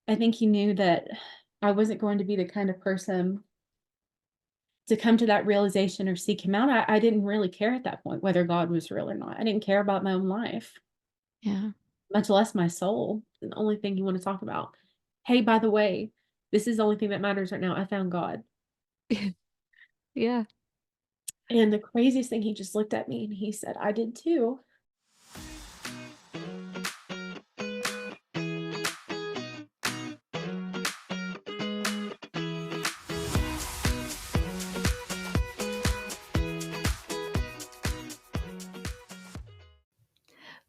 I think he knew that I wasn't going to be the kind of person to come to that realization or seek him out. I didn't really care at that point whether God was real or not. I didn't care about my own life, Yeah. much less my soul. The only thing he wanted to talk about. Hey, by the way, this is the only thing that matters right now. I found God. Yeah. And the craziest thing, he just looked at me and he said, I did too.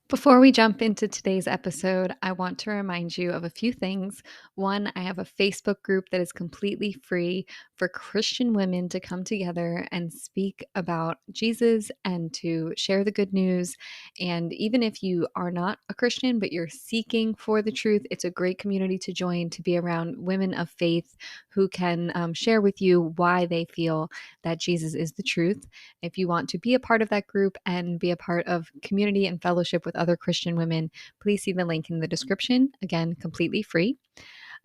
Before we jump into today's episode, I want to remind you of a few things. One, I have a Facebook group that is completely free for Christian women to come together and speak about Jesus and to share the good news. And even if you are not a Christian, but you're seeking for the truth, it's a great community to join to be around women of faith who can share with you why they feel that Jesus is the truth. If you want to be a part of that group and be a part of community and fellowship with other Christian women, please see the link in the description. Again, completely free.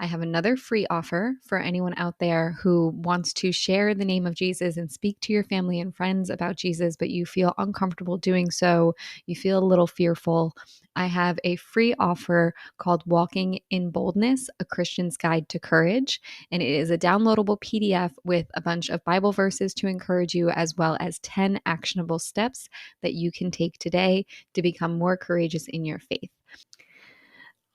I have another free offer for anyone out there who wants to share the name of Jesus and speak to your family and friends about Jesus, but you feel uncomfortable doing so. You feel a little fearful. I have a free offer called Walking in Boldness, a Christian's Guide to Courage. And it is a downloadable PDF with a bunch of Bible verses to encourage you, as well as 10 actionable steps that you can take today to become more courageous in your faith.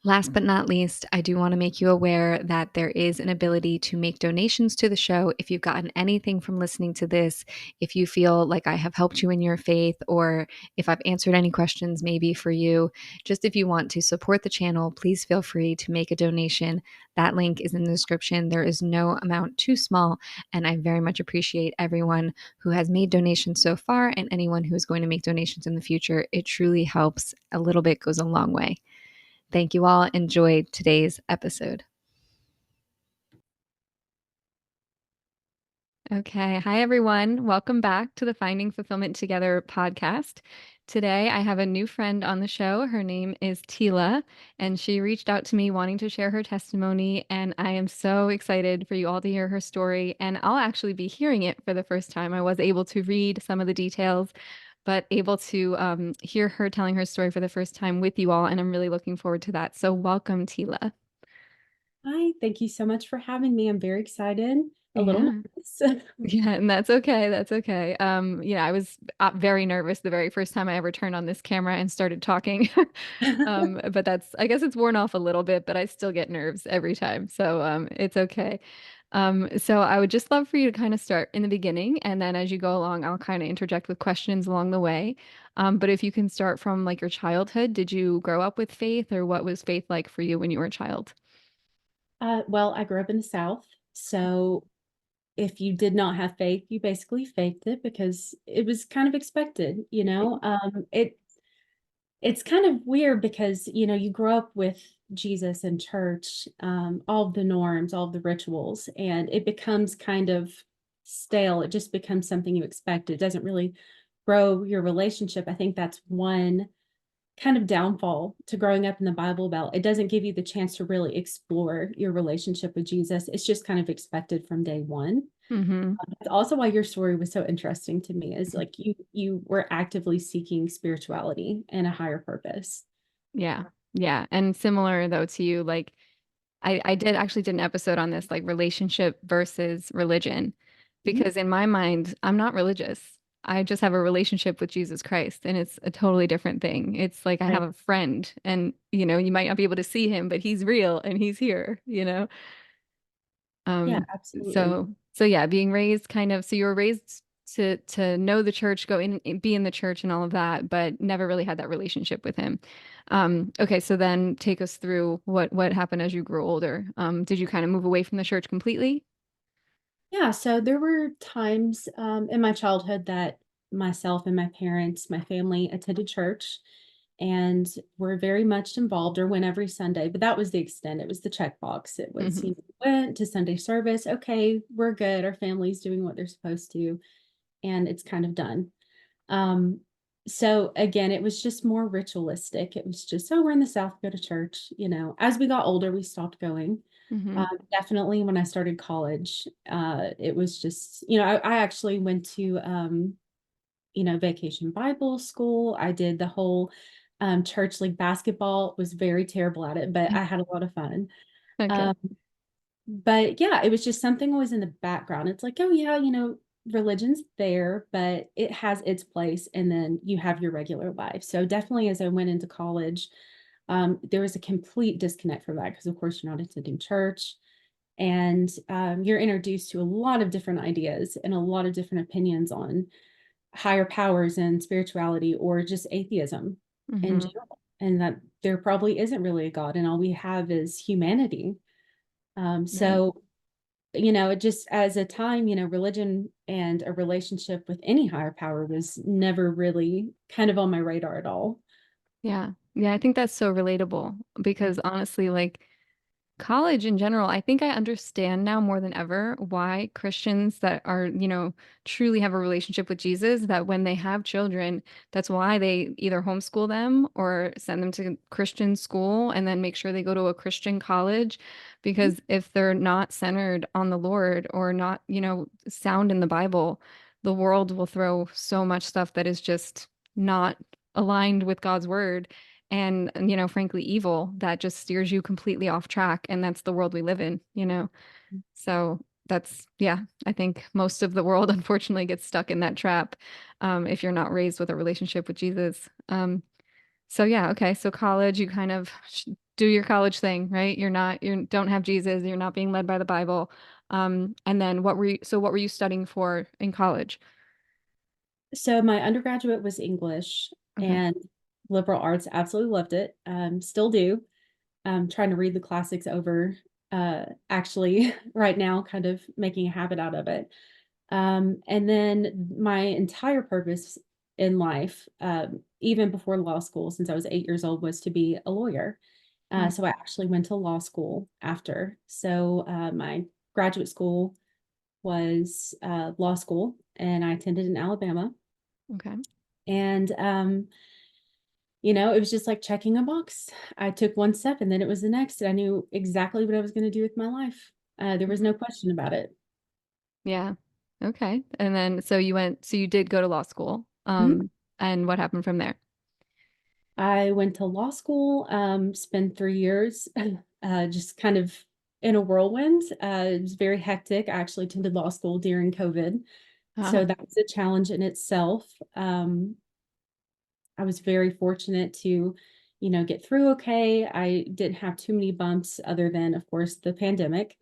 Last but not least, I do want to make you aware that there is an ability to make donations to the show. If you've gotten anything from listening to this, if you feel like I have helped you in your faith, or if I've answered any questions maybe for you, just if you want to support the channel, please feel free to make a donation. That link is in the description. There is no amount too small, and I very much appreciate everyone who has made donations so far and anyone who is going to make donations in the future. It truly helps. A little bit goes a long way. Thank you all. Enjoy today's episode. Okay. Hi, everyone. Welcome back to the Finding Fulfillment Together podcast. Today, I have a new friend on the show. Her name is Tela, and she reached out to me wanting to share her testimony. And I am so excited for you all to hear her story. And I'll actually be hearing it for the first time. I was able to read some of the details, but able to hear her telling her story for the first time with you all. And I'm really looking forward to that. So, welcome, Tela. Hi, thank you so much for having me. I'm very excited, a little Yeah. nervous. Yeah, and that's okay. That's okay. I was very nervous the very first time I ever turned on this camera and started talking. But I guess it's worn off a little bit, but I still get nerves every time. So, it's okay. So I would just love for you to kind of start in the beginning, and then as you go along, I'll kind of interject with questions along the way. But if you can start from like your childhood, did you grow up with faith, or what was faith like for you when you were a child? Well, I grew up in the South, so if you did not have faith, you basically faked it because it was kind of expected, you know. It's kind of weird because you grow up with Jesus in church, all of the norms, all of the rituals, and it becomes kind of stale. It just becomes something you expect. It doesn't really grow your relationship. I think that's one kind of downfall to growing up in the Bible Belt. It doesn't give you the chance to really explore your relationship with Jesus. It's just kind of expected from day one. Mm-hmm. It's also why your story was so interesting to me, is like you were actively seeking spirituality and a higher purpose. Yeah. Yeah. And similar though to you, like I did an episode on this, like relationship versus religion, Mhm. because in my mind, I'm not religious. I just have a relationship with Jesus Christ, and it's a totally different thing. It's like I have Right. a friend, and you might not be able to see him, but he's real and he's here. Yeah, Um, absolutely. so yeah, being raised kind of, so you were raised to know the church, go in, be in the church and all of that, but never really had that relationship with him. Okay, so then take us through what happened as you grew older. Did you kind of move away from the church completely? Yeah, so there were times in my childhood that myself and my parents, my family attended church and were very much involved or went every Sunday, but that was the extent. It was the checkbox. It was, Hmm. went to Sunday service. Okay, we're good. Our family's doing what they're supposed to, and it's kind of done. Um, So again, it was just more ritualistic. It was just, oh, we're in the South, go to church. As we got older, we stopped going. Hmm. Definitely when I started college, it was just, I actually went to, vacation Bible school. I did the whole church league basketball, was very terrible at it, but I had a lot of fun. Okay. Um, but yeah, it was just something always in the background. It's like, oh yeah, religion's there, but it has its place, and then you have your regular life. So definitely as I went into college, there was a complete disconnect from that because of course you're not attending church, and you're introduced to a lot of different ideas and a lot of different opinions on higher powers and spirituality or just atheism in Hmm. general, and that there probably isn't really a God and all we have is humanity. Right. So it just as a time, religion and a relationship with any higher power was never really kind of on my radar at all. Yeah. Yeah, I think that's so relatable because honestly, like college in general, I think I understand now more than ever why Christians that are, truly have a relationship with Jesus, that when they have children, that's why they either homeschool them or send them to Christian school and then make sure they go to a Christian college. Mhm. Because if they're not centered on the Lord or not, sound in the Bible, the world will throw so much stuff that is just not aligned with God's word and frankly evil that just steers you completely off track, and that's the world we live in. So that's, yeah, I think most of the world unfortunately gets stuck in that trap, if you're not raised with a relationship with Jesus. So yeah, okay, so college, you kind of do your college thing, right? You don't have Jesus, you're not being led by the Bible. And then what were you studying for in college? So my undergraduate was English Okay. and liberal arts. Absolutely loved it. Still do. Trying to read the classics over. Actually, right now, kind of making a habit out of it. And then my entire purpose in life, even before law school, since I was 8 years old, was to be a lawyer. Mm. So I actually went to law school after. So my graduate school was law school, and I attended in Alabama. Okay. And it was just like checking a box. I took one step, and then it was the next. And I knew exactly what I was going to do with my life. There was no question about it. Yeah. Okay. And then so you did go to law school. Mhm. And what happened from there? I went to law school, spent 3 years, just kind of in a whirlwind. It was very hectic. I actually attended law school during COVID. So Oh, that was a challenge in itself. I was very fortunate to, get through okay. I didn't have too many bumps other than, of course, the pandemic.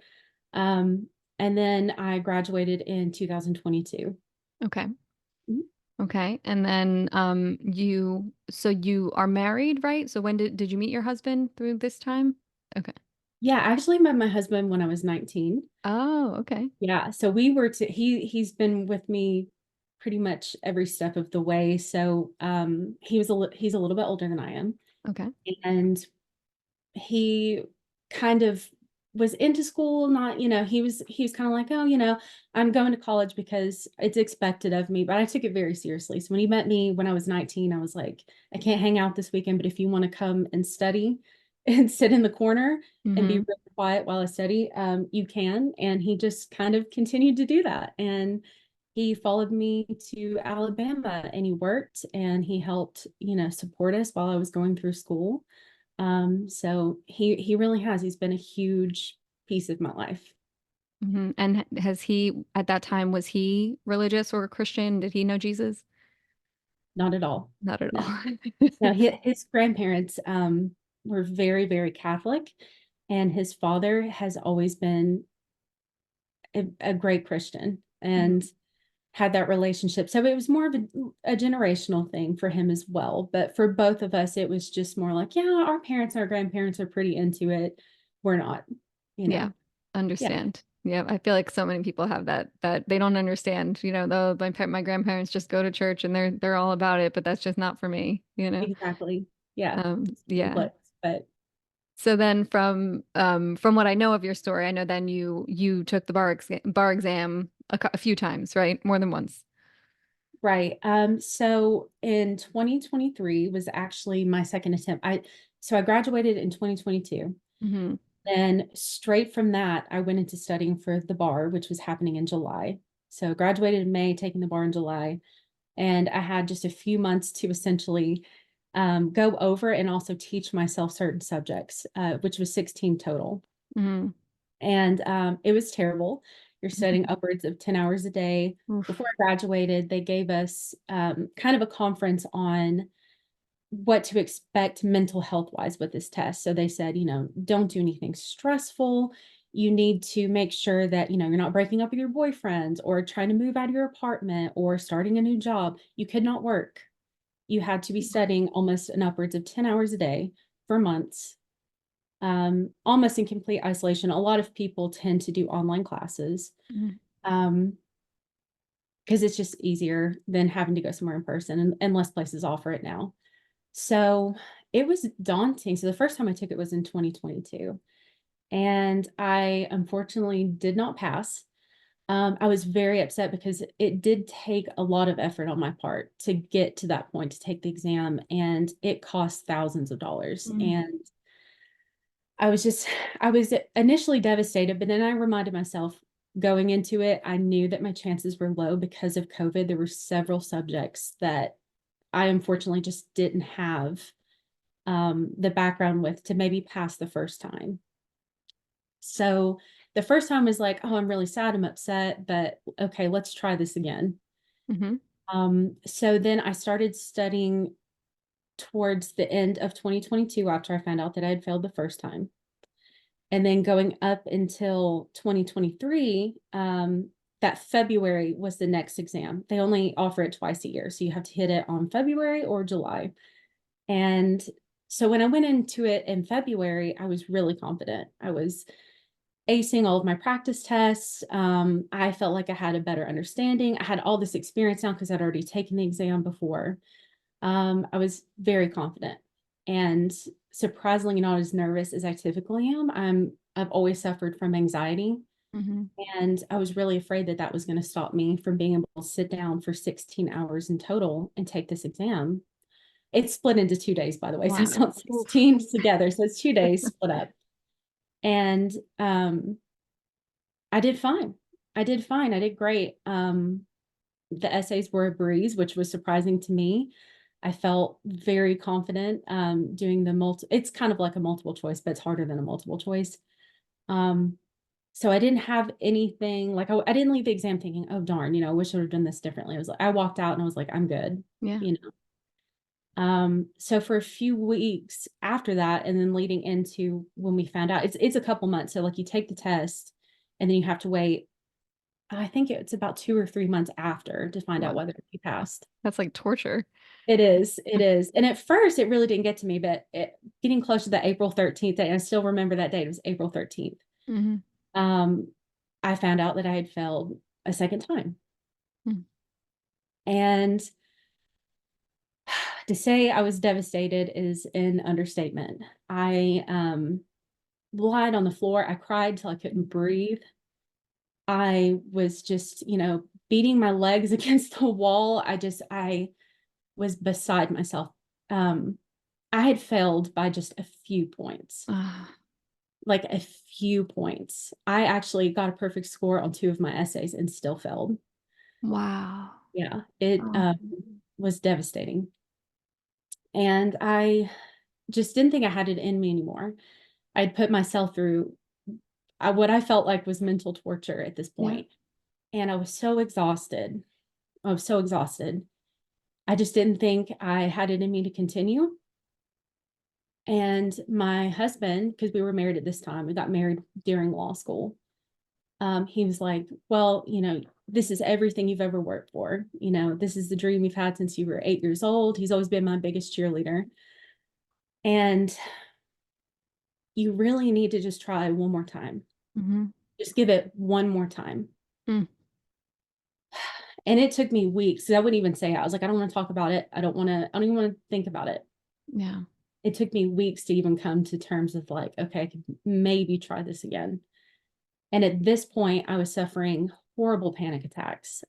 Um, and then I graduated in 2022. okay. Mhm. Okay. And then you are married, right? So when did you meet your husband through this time? Okay. Yeah, I actually met my husband when I was 19. Oh, okay. Yeah, so we were to he's been with me pretty much every step of the way. So he's a little bit older than I am, Okay. and he kind of was into school, not, he was kind of like, oh, I'm going to college because it's expected of me, but I took it very seriously. So when he met me when I was 19, I was like, I can't hang out this weekend, but if you want to come and study and sit in the corner and be Mm-hmm. really quiet while I study, you can. And he just kind of continued to do that. And he followed me to Alabama and he worked and he helped, support us while I was going through school. So he really has. He's been a huge piece of my life. Mm-hmm. And has he at that time was he religious or Christian? Did he know Jesus? Not at all. Not at No. all. No, his grandparents were very, very Catholic, and his father has always been a great Christian and Mhm. had that relationship. So it was more of a generational thing for him as well. But for both of us, it was just more like, yeah, our parents, our grandparents are pretty into it. We're not, you Yeah, know. Yeah, understand. Yeah, I feel like so many people have that they don't understand, though my grandparents just go to church and they're all about it, but that's just not for me. exactly. Yeah. It's Yeah. complex, but So then from what I know of your story, I know then you took the bar exam a few times, right? More than once. Right. So in 2023 was actually my second attempt. I graduated in 2022. Mhm. Then straight from that, I went into studying for the bar, which was happening in July. So graduated in May, taking the bar in July, and I had just a few months to essentially go over and also teach myself certain subjects, which was 16 total. Mhm. And it was terrible. You're studying upwards of 10 hours a day. Before Oof. I graduated, they gave us kind of a conference on what to expect mental health wise with this test. So they said, don't do anything stressful. You need to make sure that, you're not breaking up with your boyfriend or trying to move out of your apartment or starting a new job. You could not work. You had to be studying almost an upwards of 10 hours a day for months, almost in complete isolation. A lot of people tend to do online classes Mhm. um, because it's just easier than having to go somewhere in person, and less places offer it now. So it was daunting. So the first time I took it was in 2022, and I unfortunately did not pass. I was very upset because it did take a lot of effort on my part to get to that point to take the exam, and it cost thousands of dollars. Mm. And I was just, I was initially devastated, but then I reminded myself going into it, I knew that my chances were low because of COVID. There were several subjects that I unfortunately just didn't have the background with to maybe pass the first time. So the first time was like, oh, I'm really sad, I'm upset, but okay, let's try this again. Mhm. So then I started studying towards the end of 2022 after I found out that I had failed the first time. And then going up until 2023, that February was the next exam. They only offer it twice a year. So you have to hit it on February or July. And so when I went into it in February, I was really confident. I was acing all of my practice tests. I felt like I had a better understanding. I had all this experience now because I'd already taken the exam before. I was very confident and surprisingly not as nervous as I typically am. I've always suffered from anxiety, Mhm. and I was really afraid that that was going to stop me from being able to sit down for 16 hours in total and take this exam. It's split into 2 days, by the way, so it's Wow. not Oof. 16 together. So it's 2 days split up. And I did fine. I did fine. I did great. The essays were a breeze, which was surprising to me. I felt very confident doing the it's kind of like a multiple choice, but it's harder than a multiple choice. Um, so I didn't have anything like I didn't leave the exam thinking, oh darn, I wish I would have done this differently. I was like, I walked out and I was like, I'm good, Yeah. you know. So for a few weeks after that, and then leading into when we found out, it's a couple months. So like you take the test and then you have to wait. I think it's about 2 or 3 months after to find out Wow. whether you passed. That's like torture. It is, it is. And at first it really didn't get to me, but getting close to the April 13th, and I still remember that date, it was April 13th. Mhm. Um, I found out that I had failed a second time. Mm. And to say I was devastated is an understatement. I lied on the floor. I cried till I couldn't breathe. I was just, beating my legs against the wall. I was beside myself. Um, I had failed by just a few points, Ah, like a few points. I actually got a perfect score on two of my essays and still failed. wow. Yeah, it Oh. was devastating. And I just didn't think I had it in me anymore. I'd put myself through what I felt like was mental torture at this Yeah. point. And I was so exhausted. I was so exhausted. I just didn't think I had it in me to continue. And my husband, because we were married at this time, we got married during law school. He was like, well, this is everything you've ever worked for. This is the dream you've had since you were 8 years old. He's always been my biggest cheerleader. And you really need to just try one more time. Mhm. Just give it one more time. Mm. And it took me weeks. 'Cause I wouldn't even say it. I was like, I don't want to talk about it. I don't even want to think about it. Yeah. It took me weeks to even come to terms of like, okay, I could maybe try this again. And at this point, I was suffering horrible panic attacks.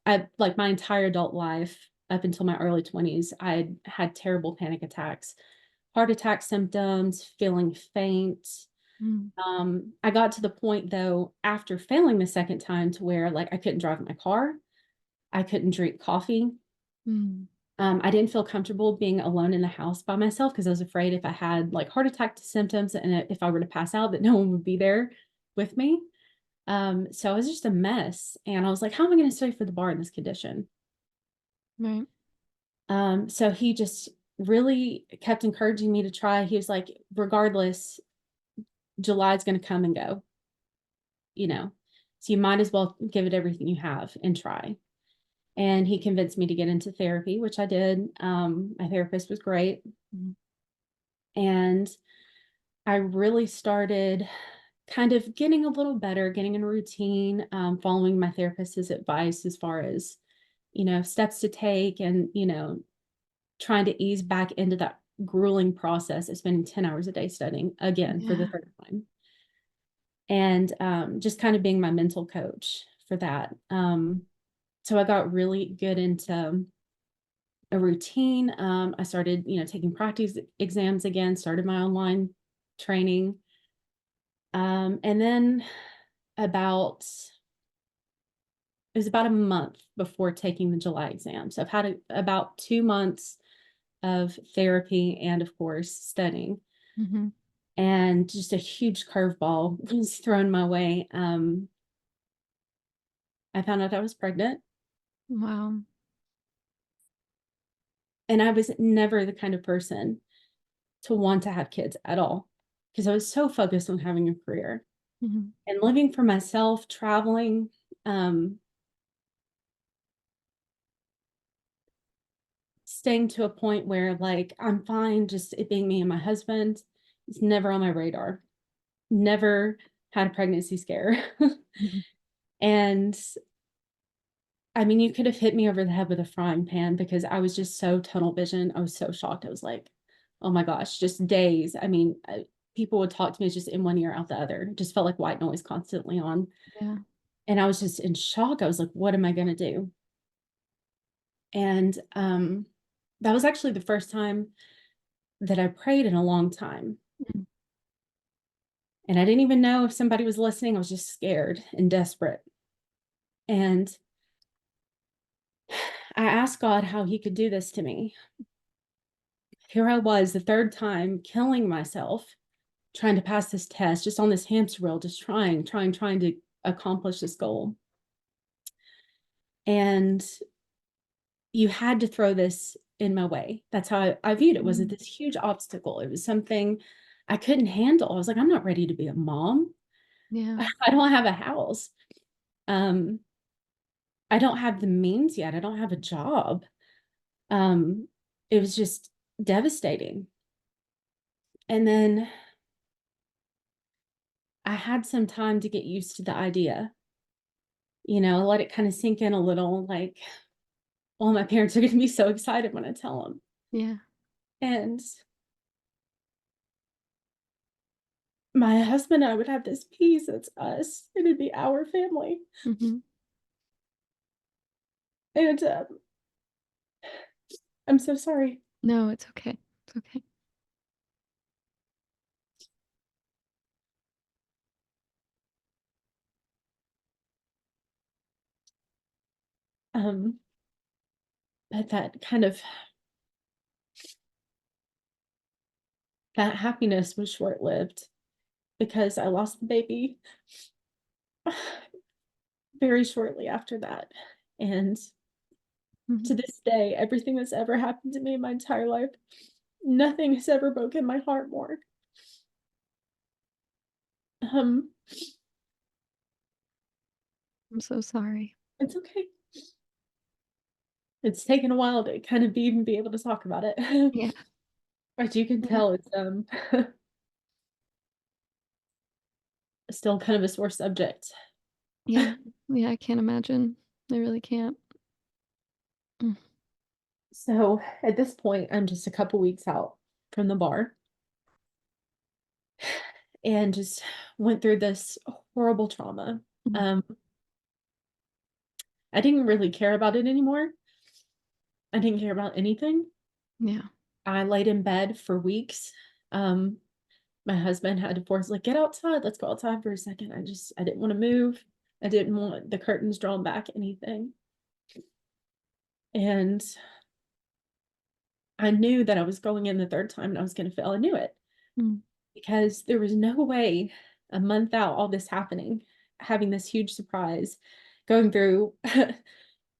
I like my entire adult life up until my early 20s, I'd had terrible panic attacks, heart attack symptoms, feeling faint. Mm, I got to the point though, after failing the second time to where like I couldn't drive my car, I couldn't drink coffee. mm, I didn't feel comfortable being alone in the house by myself because I was afraid if I had like heart attack symptoms and if I were to pass out, that no one would be there with me. So I was just a mess. And I was like, how am I going to study for the bar in this condition? right. So he just really kept encouraging me to try. He was like, regardless, July's going to come and go, you know, so you might as well give it everything you have and try. And he convinced me to get into therapy, which I did. My therapist was great. Mm, And I really started kind of getting a little better, getting in a routine, following my therapist's advice as far as, steps to take and, trying to ease back into that grueling process of spending 10 hours a day studying again for the yeah. third time. And just kind of being my mental coach for that. So I got really good into a routine. I started, taking practice exams again, started my online training. And then about it was about a month before taking the July exam. So I've had about 2 months of therapy and, of course, studying. Mhm. And just a huge curveball was thrown my way. I found out I was pregnant, Wow. and I was never the kind of person to want to have kids at all because I was so focused on having a career Mhm. and living for myself, traveling. Um, Staying to a point where like I'm fine just it being me and my husband. It's never on my radar. Never had a pregnancy scare. Mhm. And I mean, you could have hit me over the head with a frying pan because I was just so tunnel vision. I was so shocked. I was like, oh my gosh, just days. I mean, people would talk to me just in one ear out the other. It just felt like white noise constantly on. Yeah. And I was just in shock. I was like, what am I going to do? And that was actually the first time that I prayed in a long time. Mm, And I didn't even know if somebody was listening. I was just scared and desperate. And I asked God how he could do this to me. Here I was, the third time, killing myself, trying to pass this test, just on this hamster wheel, just trying to accomplish this goal. And you had to throw this in my way. That's how I viewed it. Was it mm, this huge obstacle? It was something I couldn't handle. I was like, I'm not ready to be a mom. yeah. I don't have a house. Um, I don't have the means yet. I don't have a job. Um, it was just devastating. And then I had some time to get used to the idea, let it kind of sink in a little, like, well, my parents are going to be so excited when I tell them. Yeah. And my husband and I would have this peace. It's us. It'd be our family. Mhm. And I'm so sorry. No, it's okay. It's okay. Um, but that happiness was short lived because I lost the baby very shortly after that. And Mhm. to this day, everything that's ever happened to me in my entire life, nothing has ever broken my heart more. Um, I'm so sorry. it's okay. It's taken a while to kind of even be able to talk about it. Yeah. As you can Yeah. tell, it's still kind of a sore subject. Yeah. Yeah, I can't imagine. I really can't. Mm, So at this point, I'm just a couple weeks out from the bar and just went through this horrible trauma. mm, Um, I didn't really care about it anymore. I didn't care about anything. Yeah. I laid in bed for weeks. Um, my husband had to force, like, get outside, let's go outside for a second. I didn't want to move. I didn't want the curtains drawn back, anything. And I knew that I was going in the third time and I was going to fail. I knew it Mm. because there was no way a month out, all this happening, having this huge surprise, going through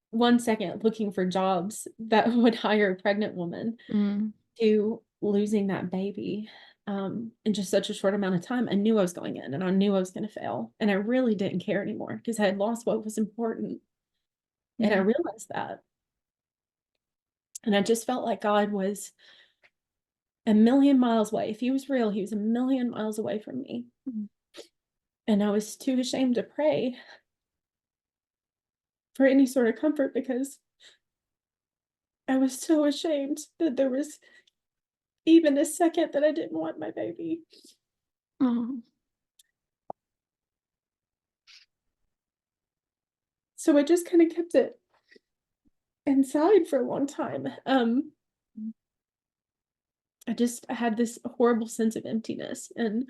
1 second looking for jobs that would hire a pregnant woman Mm. to losing that baby in just such a short amount of time. I knew I was going in and I knew I was going to fail. And I really didn't care anymore because I had lost what was important. And I Yeah. realized that. And I just felt like God was a million miles away. If he was real, he was a million miles away from me. Mm. And I was too ashamed to pray for any sort of comfort because I was so ashamed that there was even a second that I didn't want my baby. Oh. So I just kind of kept it inside for a long time. I had this horrible sense of emptiness, and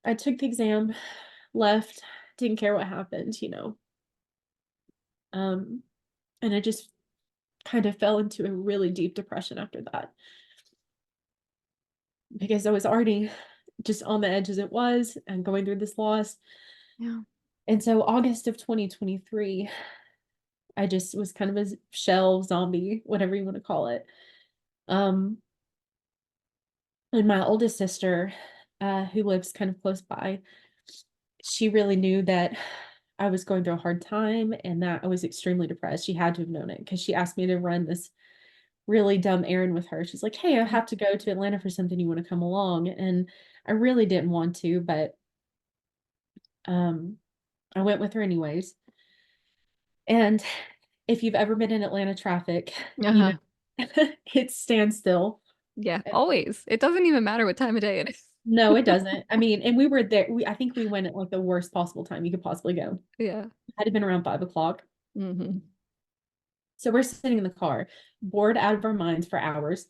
I took the exam, left, didn't care what happened. Um, and I just kind of fell into a really deep depression after that because I was already just on the edge as it was and going through this loss. Yeah. And so August of 2023, I just was kind of a shell zombie, whatever you want to call it. Um, and my oldest sister, who lives kind of close by, she really knew that I was going through a hard time and that I was extremely depressed. She had to have known it because she asked me to run this really dumb errand with her. She's like, "Hey, I Mm. have to go to Atlanta for something. You want to come along?" And I really didn't want to, but um, I went with her anyways. And if you've ever been in Atlanta traffic, you know, Uh-huh. it stands still. Yeah, always. It doesn't even matter what time of day it is. No, it doesn't. I mean, and we were there. I think we went at like the worst possible time you could possibly go. Yeah. Had to been around 5 o'clock. Mhm. So we're sitting in the car, bored out of our minds for hours,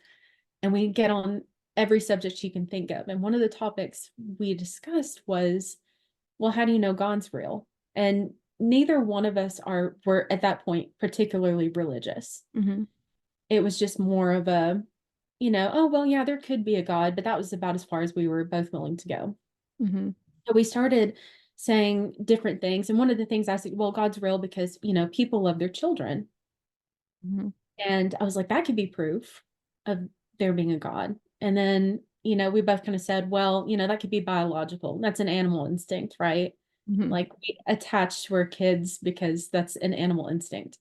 and we get on every subject you can think of. And one of the topics we discussed was, well, how do you know God's real? And neither one of us were at that point particularly religious. Mhm. It was just more of a, oh well, yeah, there could be a God, but that was about as far as we were both willing to go. Mhm. So we started saying different things. And one of the things I said, well, God's real because, people love their children. Mhm. And I was like, that could be proof of there being a God. And then, we both kind of said, well, that could be biological. That's an animal instinct, right? Mhm. Like we attach to our kids because that's an animal instinct.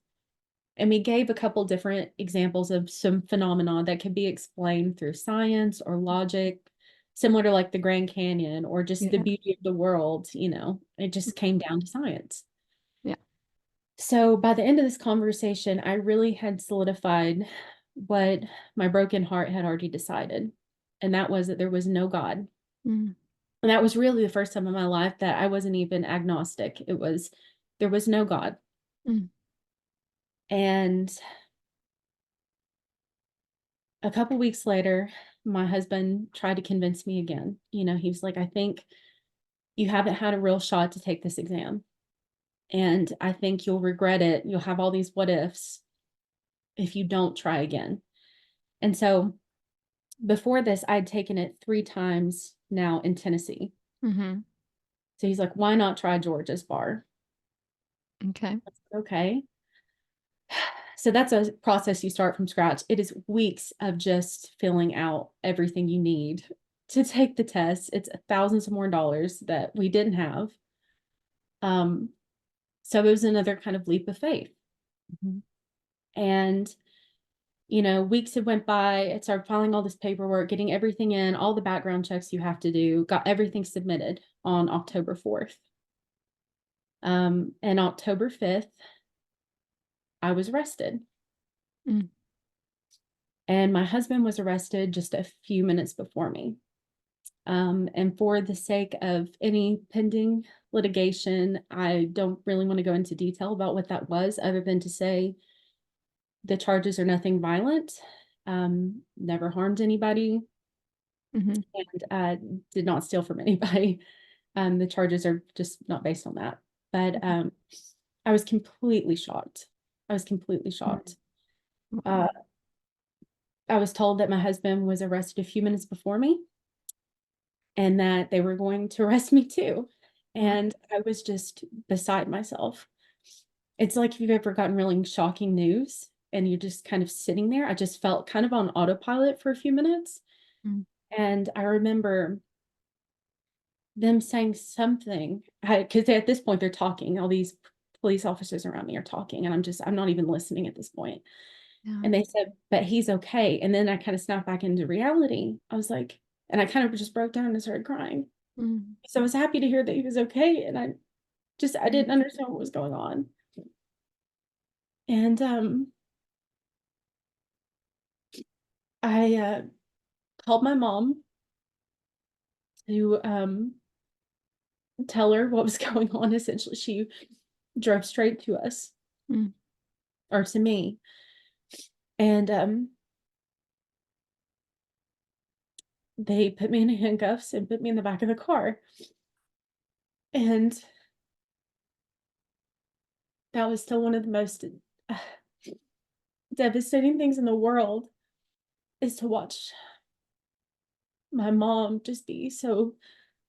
And we gave a couple different examples of some phenomena that could be explained through science or logic, similar to like the Grand Canyon or just the Yeah. beauty of the world. It just came down to science. Yeah. So by the end of this conversation, I really had solidified what my broken heart had already decided. And that was that there was no God. Mm. And that was really the first time in my life that I wasn't even agnostic. There was no God. Mm. And a couple weeks later, my husband tried to convince me again. He was like, I think you haven't had a real shot to take this exam. And I think you'll regret it. You'll have all these what ifs if you don't try again. And so before this, I'd taken it 3 times now in Tennessee. Mhm. So he's like, why not try Georgia's bar? Okay. Okay. So that's a process you start from scratch. It is weeks of just filling out everything you need to take the test. It's thousands of more dollars that we didn't have. Um, so it was another kind of leap of faith. Mhm. And, weeks had went by. I started filing all this paperwork, getting everything in, all the background checks you have to do, got everything submitted on October 4th. And October 5th, I was arrested. Mm. And my husband was arrested just a few minutes before me. And for the sake of any pending litigation, I don't really want to go into detail about what that was, other than to say the charges are nothing violent, never harmed anybody, Mhm. and did not steal from anybody. The charges are just not based on that. But Mhm. I was completely shocked. I was completely Mhm. shocked. Wow. Uh, I was told that my husband was arrested a few minutes before me and that they were going to arrest me too. Wow. And I was just beside myself. It's like if you've ever gotten really shocking news and you're just kind of sitting there. I just felt kind of on autopilot for a few minutes. Mm. And I remember them saying something, because at this point they're talking, all these police officers around me are talking, and I'm not even listening at this point. Yeah. And they said, but he's okay. And then I kind of snapped back into reality. I was like, and I kind of just broke down and started crying. Mm. So I was happy to hear that he was okay. And I Mm. didn't understand what was going on. And I called my mom to tell her what was going on. Essentially, she drove straight to us, Mm. or to me. And they put me in handcuffs and put me in the back of the car. And that was still one of the most uh, devastating things in the world, is to watch my mom just be so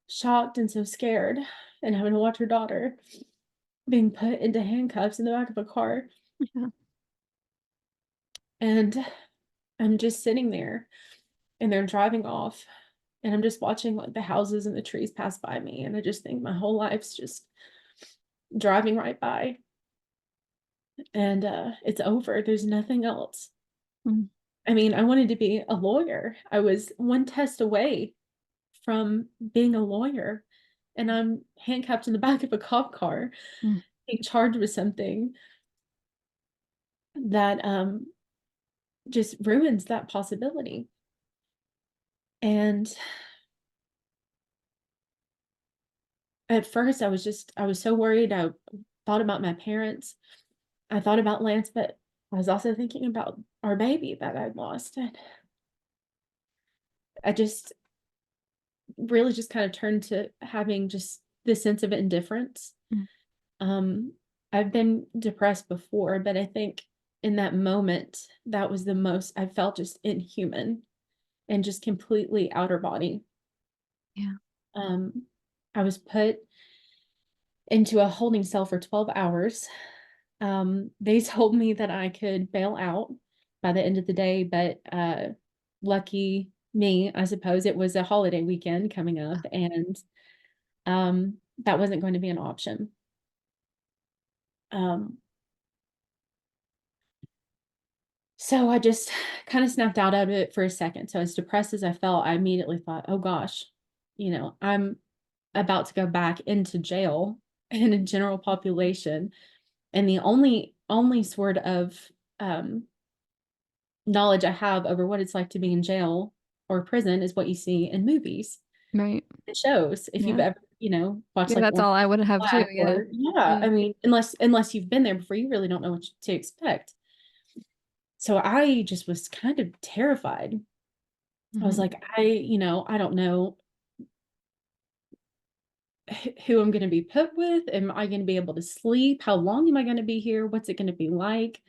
shocked and so scared, and having to watch her daughter being put into handcuffs in the back of a car. Yeah. And I'm just sitting there, and they're driving off, and I'm just watching like the houses and the trees pass by me, and I just think my whole life's just driving right by, and it's over. There's nothing else. Mm. I mean, I wanted to be a lawyer. I was one test away from being a lawyer, and I'm handcuffed in the back of a cop car, Mm. being charged with something that just ruins that possibility. And at first I was so worried. I thought about my parents. I thought about Lance, but I was also thinking about our baby that I'd lost. And I just really just kind of turned to having just this sense of indifference. Mm. Um, I've been depressed before, but I think in that moment, that was the most I felt just inhuman and just completely outer body. Yeah. Um, I was put into a holding cell for 12 hours. They told me that I could bail out by the end of the day, but lucky me, I suppose it was a holiday weekend coming up, and that wasn't going to be an option. Um, so I just kind of snapped out of it for a second. So as depressed as I felt, I immediately thought, oh gosh, I'm about to go back into jail in a general population. And the only sort of um, knowledge I have over what it's like to be in jail or prison is what you see in movies Right. and shows. If you've Yeah. ever, watched Yeah, like that's Orange all I is would the have too. Black, Yeah. or yeah, Yeah. I mean, unless you've been there before, you really don't know what to expect. So I just was kind of terrified. I was Mhm. like, I don't know who I'm going to be put with. Am I going to be able to sleep? How long am I going to be here? What's it going to be like?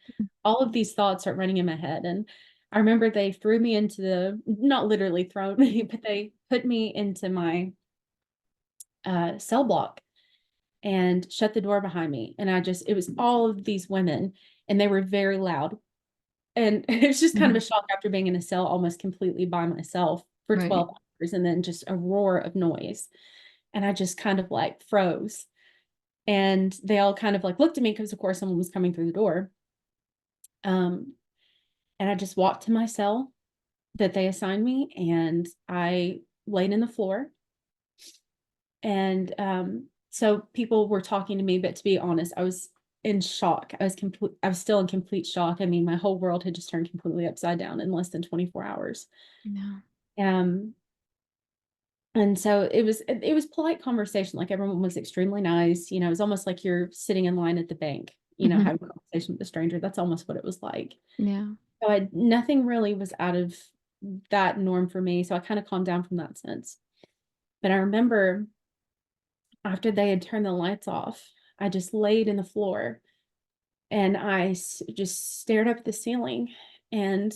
All of these thoughts are running in my head. And I remember they threw me into not literally thrown me, but they put me into my cell block and shut the door behind me. And it was all of these women, and they were very loud. And it was just kind of Mhm. a shock after being in a cell almost completely by myself for Right. 12 hours, and then just a roar of noise. And I just kind of like froze. And they all kind of like looked at me because, of course, someone was coming through the door. Um, and I just walked to my cell that they assigned me, and I laid in the floor. And so people were talking to me, but to be honest, I was in shock. I was still in complete shock. I mean, my whole world had just turned completely upside down in less than 24 hours. Yeah. Um, And so it was polite conversation. Like everyone was extremely nice. You know, it was almost like you're sitting in line at the bank, you know, Mhm. having a conversation with a stranger. That's almost what it was like. Yeah. So nothing really was out of that norm for me. So I kind of calmed down from that sense. But I remember after they had turned the lights off, I just laid in the floor and just stared up at the ceiling. And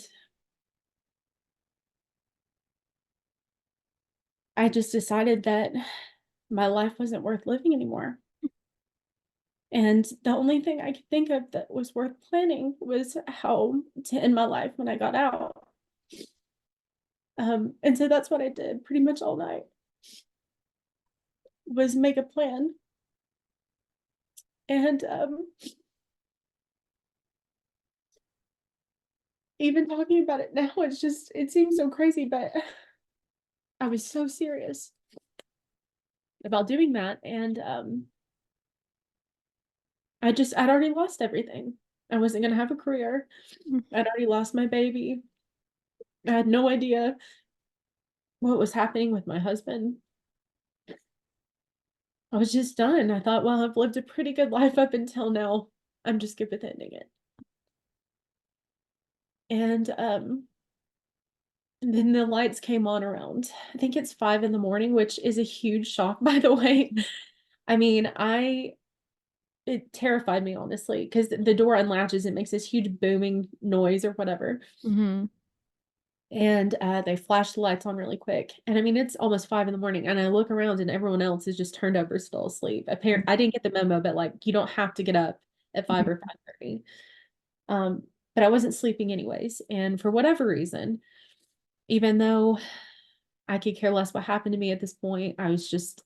I just decided that my life wasn't worth living anymore. And the only thing I could think of that was worth planning was how to end my life when I got out. And so that's what I did pretty much all night, was make a plan. And even talking about it now, it seems so crazy, but I was so serious about doing that. And I'd already lost everything. I wasn't going to have a career. Mm. I'd already lost my baby. I had no idea what was happening with my husband. I was just done. I thought, well, I've lived a pretty good life up until now. I'm just good with ending it. And then the lights came on around, I think it's 5 in the morning, which is a huge shock, by the way. I mean, it terrified me, honestly, because the door unlatches, it makes this huge booming noise or whatever. Mhm. And they flashed the lights on really quick. And I mean, it's almost 5 in the morning, and I look around and everyone else is just turned over, still asleep. I didn't get the memo, but like, you don't have to get up at 5 or 5:30. Um, but I wasn't sleeping anyways. And for whatever reason, even though I could care less what happened to me at this point, I was just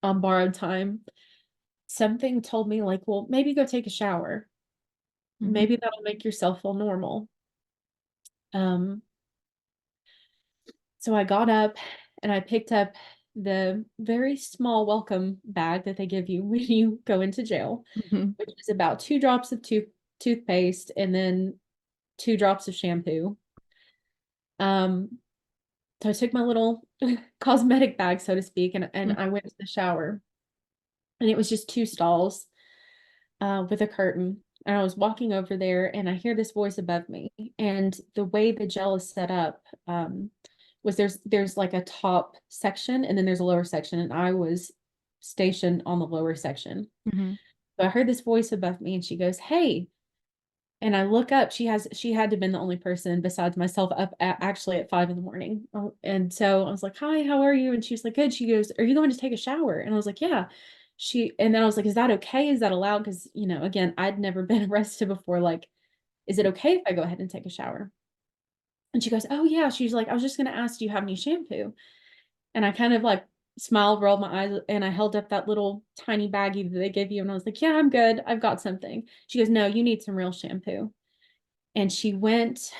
on borrowed time. Something told me, like, well, maybe go take a shower. Mhm. Maybe that'll make yourself feel normal. Um, so I got up and I picked up the very small welcome bag that they give you when you go into jail, Mhm. which is about 2 drops of toothpaste and then 2 drops of shampoo. Um, so I took my little cosmetic bag, so to speak, and Mm. I went to the shower. And it was just 2 stalls with a curtain. And I was walking over there and I hear this voice above me. And the way the gel is set up was there's like a top section and then there's a lower section. And I was stationed on the lower section. Mhm. So I heard this voice above me and she goes, "Hey." And I look up, she had to have been the only person besides myself up actually at 5 in the morning. And so I was like, "Hi, how are you?" And she was like, "Good." She goes, "Are you going to take a shower?" And I was like, "Yeah." And then I was like, "Is that okay? Is that allowed?" Because, you know, again, I'd never been arrested before. Like, is it okay if I go ahead and take a shower? And she goes, "Oh yeah." She's like, "I was just gonna ask, do you have any shampoo?" And I kind of like smiled, rolled my eyes, and I held up that little tiny baggie that they give you. And I was like, "Yeah, I'm good. I've got something." She goes, "No, you need some real shampoo." And she went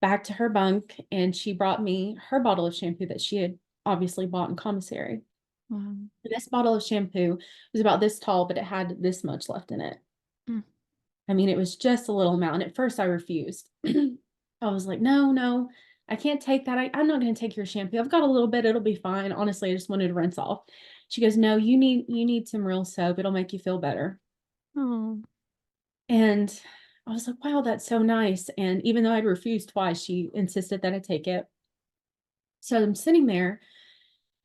back to her bunk and she brought me her bottle of shampoo that she had obviously bought in commissary. Wow. This bottle of shampoo was about this tall, but it had this much left in it. Mm. I mean, it was just a little amount. And at first I refused. I was like, no, no, I can't take that. I'm not going to take your shampoo. I've got a little bit. It'll be fine. Honestly, I just wanted to rinse off. She goes, "No, you need some real soap. It'll make you feel better." Oh. And I was like, wow, that's so nice. And even though I'd refused twice, she insisted that I take it. So I'm sitting there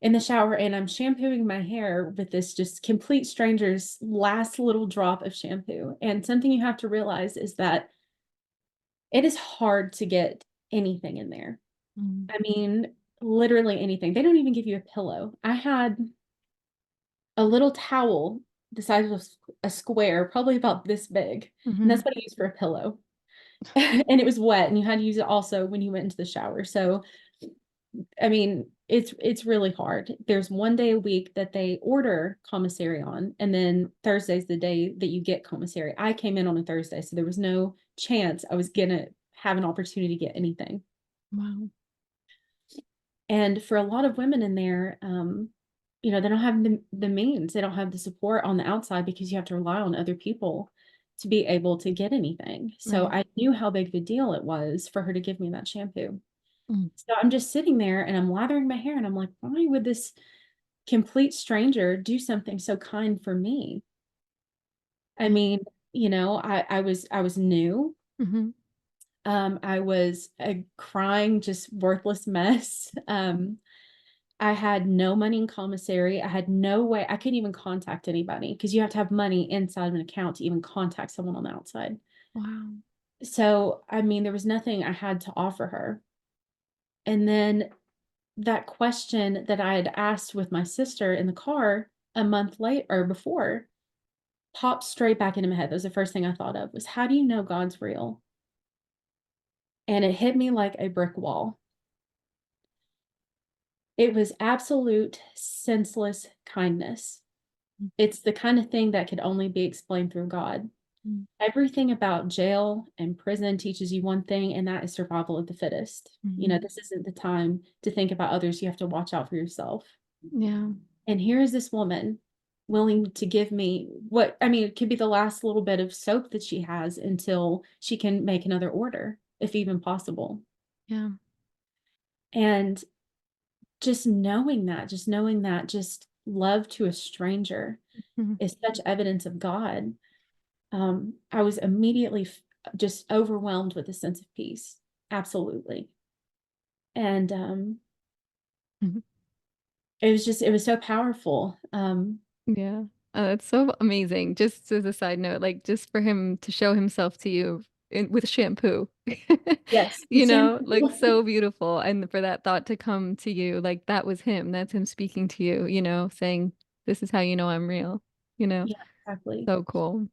in the shower and I'm shampooing my hair with this just complete stranger's last little drop of shampoo. And something you have to realize is that it is hard to get anything in there. Mm. I mean, literally anything. They don't even give you a pillow. I had a little towel the size of a square, probably about this big. And that's Mhm. what I used for a pillow. And it was wet, and you had to use it also when you went into the shower. So I mean, it's really hard. There's one day a week that they order commissary on, and then Thursday's the day that you get commissary. I came in on a Thursday, so there was no chance I was gonna have an opportunity to get anything. Wow. And for a lot of women in there, you know, they don't have the means, they don't have the support on the outside because you have to rely on other people to be able to get anything. So Right. I knew how big of a deal it was for her to give me that shampoo. Mm, So I'm just sitting there and I'm lathering my hair and I'm like, why would this complete stranger do something so kind for me? I yeah. mean, I was new. Mhm. I was a crying, just worthless mess. I had no money in commissary. I had no way. I couldn't even contact anybody because you have to have money inside of an account to even contact someone on the outside. Wow. So, I mean, there was nothing I had to offer her. And then that question that I had asked with my sister in the car a month late or before popped straight back into my head. That was the first thing I thought of was, how do you know God's real? And it hit me like a brick wall. It was absolute senseless kindness. Mm, It's the kind of thing that could only be explained through God. mm, Everything about jail and prison teaches you one thing, and that is survival of the fittest. mhm. This isn't the time to think about others. You have to watch out for yourself. Yeah. And here is this woman willing to give me what, I mean, it could be the last little bit of soap that she has until she can make another order, if even possible. Yeah. And just knowing that just love to a stranger Mhm. is such evidence of God. I was immediately just overwhelmed with a sense of peace. Absolutely. And Mhm. it was so powerful. Yeah. That's so amazing. Just as a side note, like, just for him to show himself to you with shampoo. Yes, with Like, shampoo. so beautiful, and for that thought to come to you, like, that was him. That's him speaking to you, saying, "This is how you know I'm real." You know? Yeah, exactly. So cool.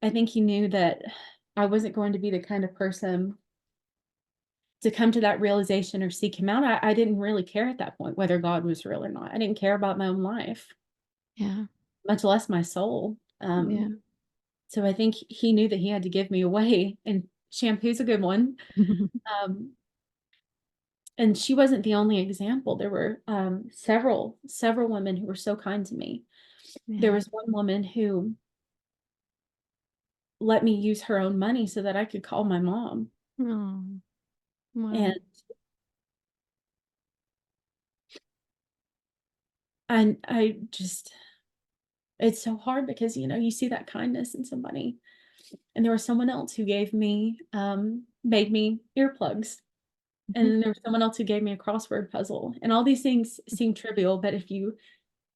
I think he knew that I wasn't going to be the kind of person to come to that realization or seek him out. I didn't really care at that point whether God was real or not. I didn't care about my own life, Yeah. much less my soul. Yeah. So I think he knew that he had to give me away, and shampoo's a good one. Um, and she wasn't the only example. There were several women who were so kind to me. There Yeah. was one woman who let me use her own money so that I could call my mom. Oh, And wow. I just it's so hard because you see that kindness in somebody. And there was someone else who made me earplugs. And Mhm. then there was someone else who gave me a crossword puzzle. And all these things seem trivial, but if you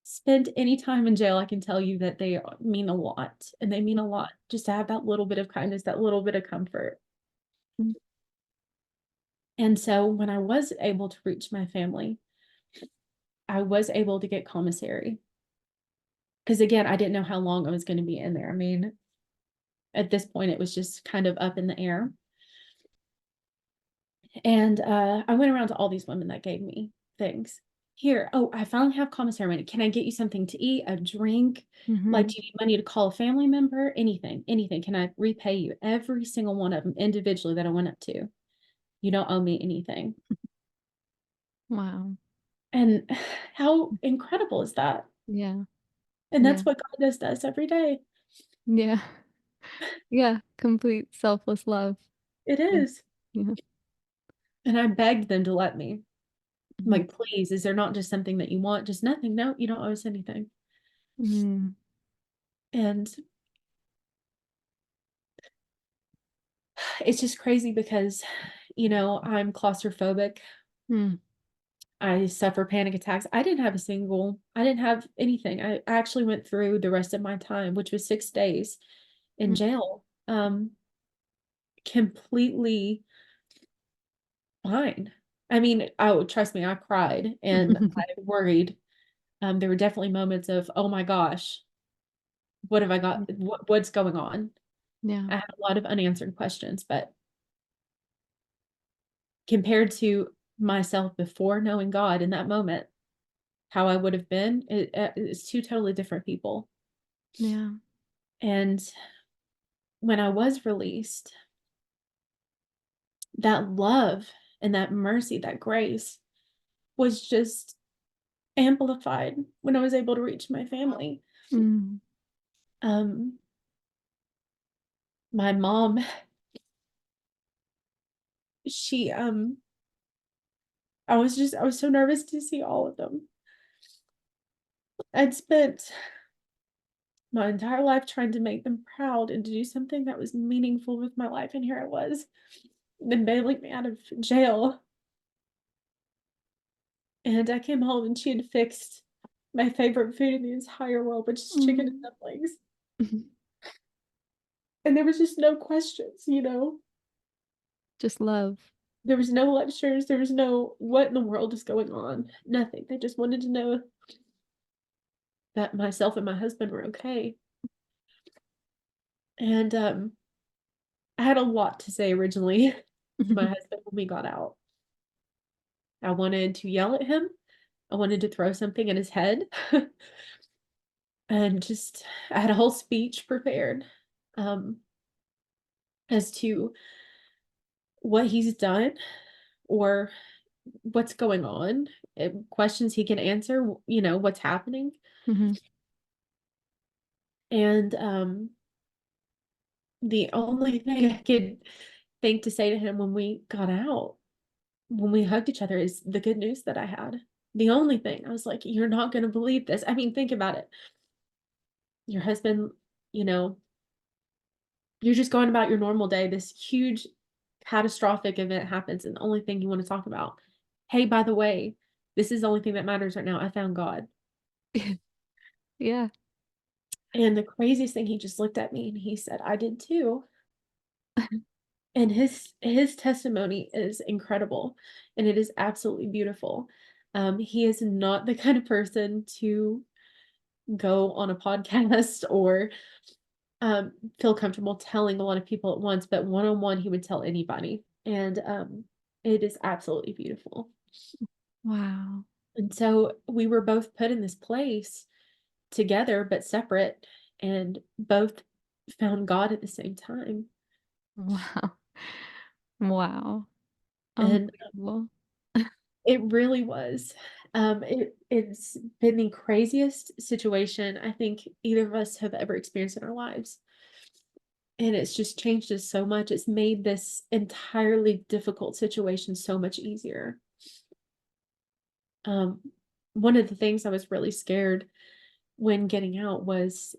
spend any time in jail, I can tell you that they mean a lot. And they mean a lot just to have that little bit of kindness, that little bit of comfort. Mm, And so when I was able to reach my family, I was able to get commissary. Because again, I didn't know how long I was going to be in there. I mean, at this point, it was just kind of up in the air. And I went around to all these women that gave me things. Here, oh, I finally have commissary money. Can I get you something to eat, a drink? Like, mhm. do you need money to call a family member? Anything, anything. Can I repay you? Every single one of them individually that I went up to. You don't owe me anything. Wow. And how incredible is that? Yeah. And Yeah. that's what God does to us every day. Yeah. Yeah. Complete selfless love. It Yeah. is. Yeah. And I begged them to let me. I'm Mhm. like, please, is there not just something that you want? Just nothing. No, you don't owe us anything. Mm. And it's just crazy because, I'm claustrophobic. Mm. I suffer panic attacks. I didn't have anything. I actually went through the rest of my time, which was 6 days in Mm. jail, completely fine. I mean, oh, trust me, I cried and I worried. There were definitely moments of, oh my gosh, what have I got? Yeah. What's going on? Yeah. I had a lot of unanswered questions, but compared to myself before knowing God in that moment, how I would have been, it's two totally different people. Yeah. And when I was released, that love and that mercy, that grace was just amplified when I was able to reach my family. Mm. Um, my mom, she I was so nervous to see all of them. I'd spent my entire life trying to make them proud and to do something that was meaningful with my life, and here I was, them bailing me out of jail. And I came home and she had fixed my favorite food in the entire world, which is chicken and Mm. dumplings. And there was just no questions, you know? Just love. There was no lectures, there was no what in the world is going on. Nothing. They just wanted to know that myself and my husband were okay. And I had a lot to say originally to my husband when we got out. I wanted to yell at him. I wanted to throw something in his head. And just I had a whole speech prepared um as to what he's done or what's going on, questions he can answer, you know, what's happening. Mhm. And the only thing I could think to say to him when we got out, when we hugged each other, is the good news that I had. The only thing I was like, you're not going to believe this. I mean, think about it. Your husband, you know, you're just going about your normal day. This huge catastrophic event happens, and the only thing you want to talk about, hey, by the way, this is the only thing that matters right now. I found God. Yeah. And the craziest thing, he just looked at me and he said, I did too. And his testimony is incredible and it is absolutely beautiful. He is not the kind of person to go on a podcast or feel comfortable telling a lot of people at once, but one on one, he would tell anybody. And it is absolutely beautiful. Wow. And so we were both put in this place together, but separate, and both found God at the same time. Wow. Wow. And Unbelievable. it really was. It's been the craziest situation I think either of us have ever experienced in our lives. And it's just changed us so much. It's made this entirely difficult situation so much easier. Um, one of the things I was really scared when getting out was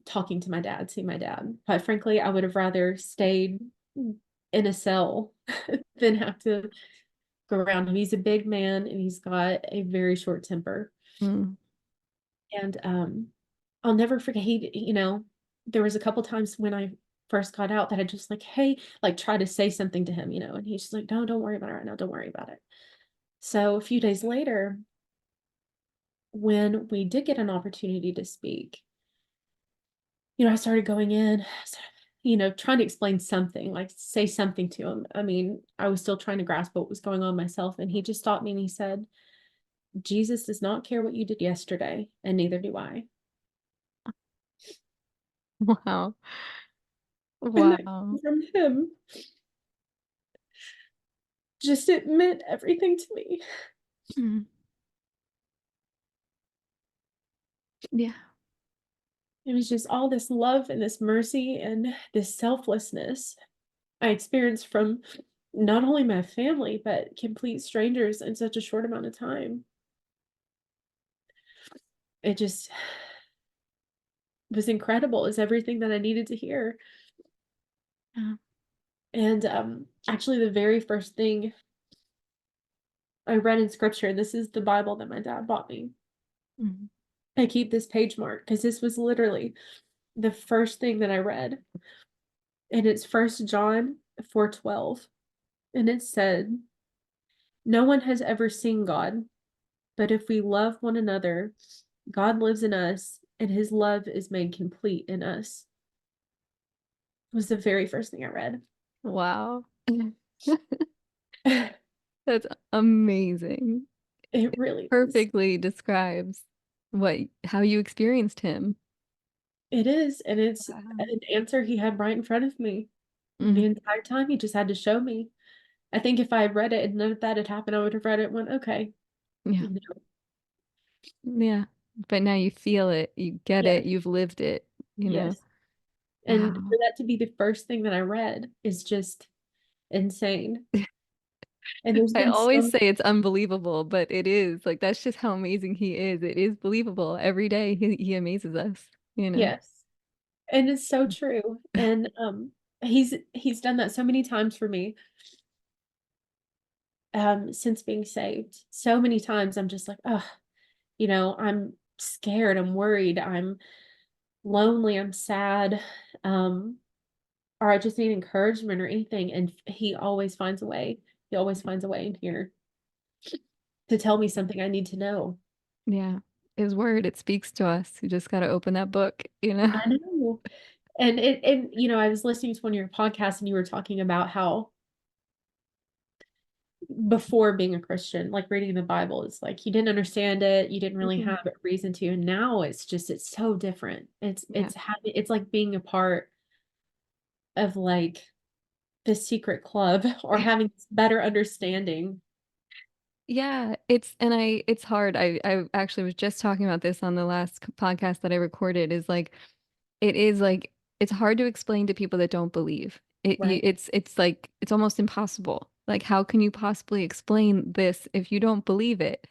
talking to my dad, seeing my dad. Quite frankly, I would have rather stayed in a cell than have to go around him. He's a big man and he's got a very short temper. Mm. And I'll never forget you know, there was a couple times when I first got out that I just like, hey, like try to say something to him, you know, and he's just like, no, don't worry about it right now. Don't worry about it. So a few days later, when we did get an opportunity to speak, you know, I started going in, you know, trying to explain something, like say something to him. I mean, I was still trying to grasp what was going on myself. And he just stopped me and he said, Jesus does not care what you did yesterday, and neither do I. Wow. And that Wow. came from him. Just it meant everything to me. Mm. Yeah. It was just all this love and this mercy and this selflessness I experienced from not only my family, but complete strangers in such a short amount of time. It just was incredible. It's everything that I needed to hear. Yeah. And actually, the very first thing I read in scripture, this is the Bible that my dad bought me. Mhm. I keep this page mark because this was literally the first thing that I read. And it's First John 4:12. And it said, no one has ever seen God, but if we love one another, God lives in us, and his love is made complete in us. It was the very first thing I read. Wow. It That's amazing. really is. Perfectly describes how you experienced him. It is, and it's Wow. an answer he had right in front of me the Mhm. entire time. He just had to show me. I think if I had read it and none of that had happened, I would have read it and went, okay, Yeah. you know, Yeah. But now you feel it, you get it, yes, you've lived it, you know. yes. And Wow. for that to be the first thing that I read is just insane. And there's I been always so say it's unbelievable, but it is. Like that's just how amazing he is. It is believable. Every day he amazes us, you know. yes, and it's so true. And he's done that so many times for me since being saved. So many times I'm just like, oh, I'm scared, I'm worried, I'm lonely, I'm sad, um, or I just need encouragement or anything. And he always finds a way. He always finds a way in here to tell me something I need to know. Yeah. His word, it speaks to us. You just got to open that book, you know. I know. And I was listening to one of your podcasts and you were talking about how before being a Christian, like reading the Bible, it's like you didn't understand it, you didn't really Mhm. have a reason to. And now it's so different. Yeah. It's like being a part of like the secret club or having this better understanding. Yeah, it's hard. I actually was just talking about this on the last podcast that I recorded is like it is like it's hard to explain to people that don't believe. Right. It's like it's almost impossible. Like how can you possibly explain this if you don't believe it?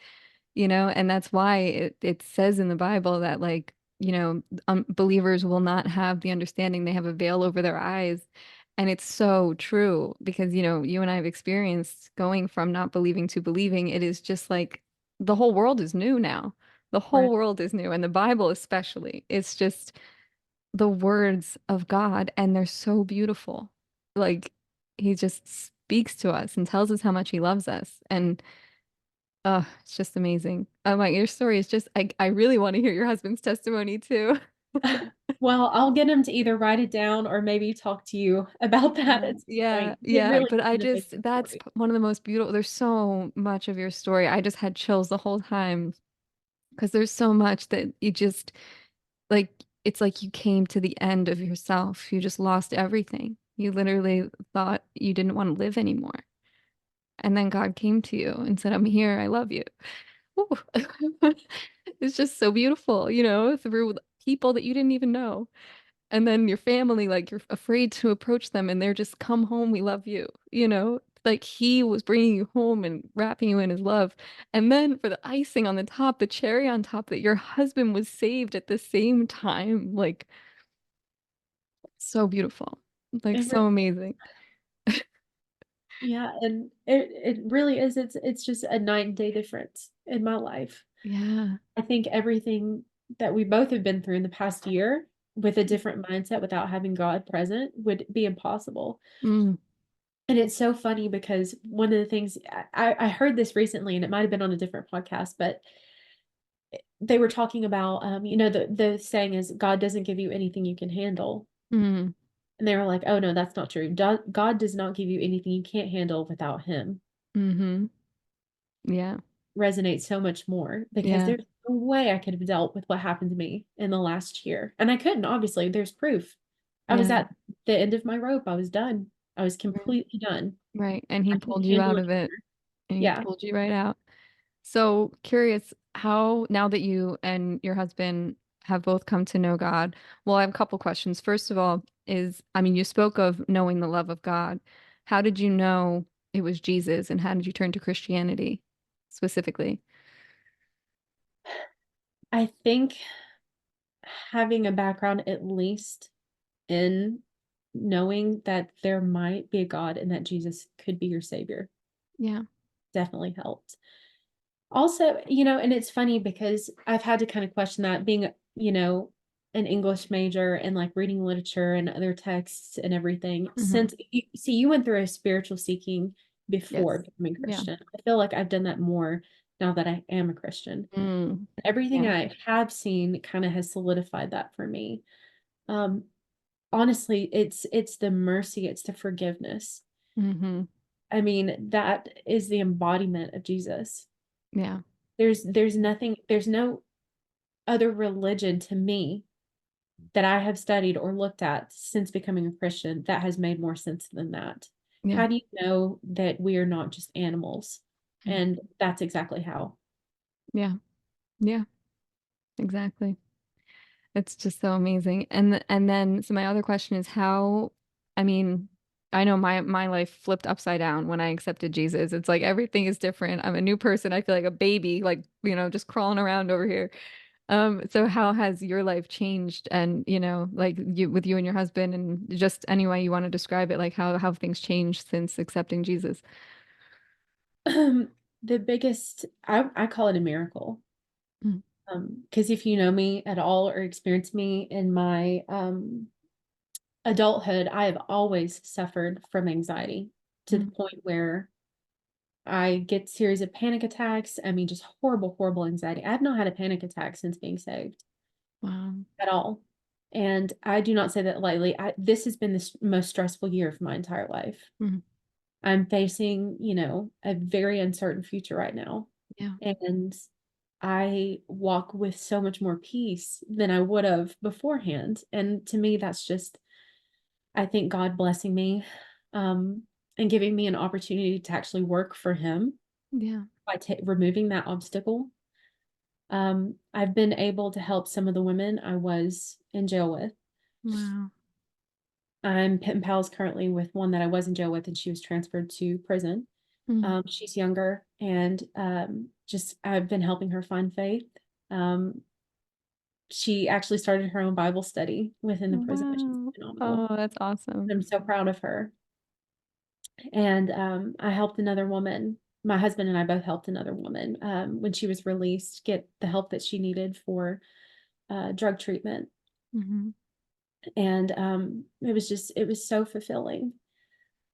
You know, and that's why it says in the Bible that like, you know, believers will not have the understanding. They have a veil over their eyes. And it's so true because, you know, you and I have experienced going from not believing to believing. It is just like the whole world is new now. The whole Right. world is new, and the Bible especially. It's just the words of God, and they're so beautiful. Like he just speaks to us and tells us how much he loves us. And oh, it's just amazing. Oh my, your story is just, I really want to hear your husband's testimony too. Well, I'll get him to either write it down or maybe talk to you about that Yeah, at some yeah, point. It yeah. really But is I an just, amazing that's story. one of the most beautiful. There's so much of your story. I just had chills the whole time because there's so much that you just, like, it's like you came to the end of yourself. You just lost everything. You literally thought you didn't want to live anymore. And then God came to you and said, I'm here. I love you. Ooh. It's just so beautiful, you know, through people that you didn't even know. And then your family, like you're afraid to approach them and they're just, come home, we love you, you know? Like he was bringing you home and wrapping you in his love. And then for the icing on the top, the cherry on top, that your husband was saved at the same time. Like so beautiful, like It really, so amazing. yeah, and it really is. It's just a night and day difference in my life. Yeah. I think everything that we both have been through in the past year with a different mindset without having God present would be impossible. Mm, And it's so funny because one of the things I heard this recently, and it might have been on a different podcast, but they were talking about, the saying is God doesn't give you anything you can handle. mm, And they were like, oh, no, that's not true. God does not give you anything you can't handle without him. mm-hmm. Yeah. Resonates so much more because Yeah. there's no way I could have dealt with what happened to me in the last year. And I couldn't, obviously, there's proof. I was Yeah. at the end of my rope. I was done. I was Mm. completely done. Right. And he I couldn't pulled you handle out it of it, anymore. and he Yeah. pulled you right out. So curious how now that you and your husband have both come to know God, well, I have a couple questions. First of all, I mean, you spoke of knowing the love of God. How did you know it was Jesus, and how did you turn to Christianity specifically? I think having a background at least in knowing that there might be a God and that Jesus could be your savior Yeah. definitely helped. Also, and it's funny because I've had to kind of question that being, an English major and like reading literature and other texts and everything. Hmm. Since you went through a spiritual seeking before Yes. becoming Yeah. Christian. I feel like I've done that more now that I am a Christian. Mm. Everything Yeah. I have seen kind of has solidified that for me. Um, Honestly, it's the mercy, it's the forgiveness. Hmm. I mean, that is the embodiment of Jesus. Yeah. There's nothing, there's no other religion to me that I have studied or looked at since becoming a Christian that has made more sense than that. Yeah. How do you know that we are not just animals? Mm. And that's exactly how. Yeah. Yeah. Exactly. It's just so amazing. And then so my other question is how, I mean, I know my life flipped upside down when I accepted Jesus. It's like everything is different. I'm a new person. I feel like a baby, like, just crawling around over here. So how has your life changed and, like you with you and your husband and just any way you want to describe it, like how have things changed since accepting Jesus? The biggest, I call it a miracle. Mm, Because if you know me at all or experience me in my adulthood, I have always suffered from anxiety to the mm, point where I get series of panic attacks. I mean, just horrible, horrible anxiety. I've not had a panic attack since being saved wow. at all. And I do not say that lightly. This has been the most stressful year of my entire life. Mm, I'm facing, a very uncertain future right now. yeah. And I walk with so much more peace than I would have beforehand. And to me, that's just, I think God blessing me, um, and giving me an opportunity to actually work for Him Yeah. by removing that obstacle. I've been able to help some of the women I was in jail with. Wow. I'm pen pals currently with one that I was in jail with, and she was transferred to prison. Mm, She's younger, and just I've been helping her find faith. Um, she actually started her own Bible study within the prison, which is wow. phenomenal. Oh, that's awesome. I'm so proud of her. And I helped another woman. My husband and I both helped another woman when she was released get the help that she needed for drug treatment. Hmm. And it was so fulfilling.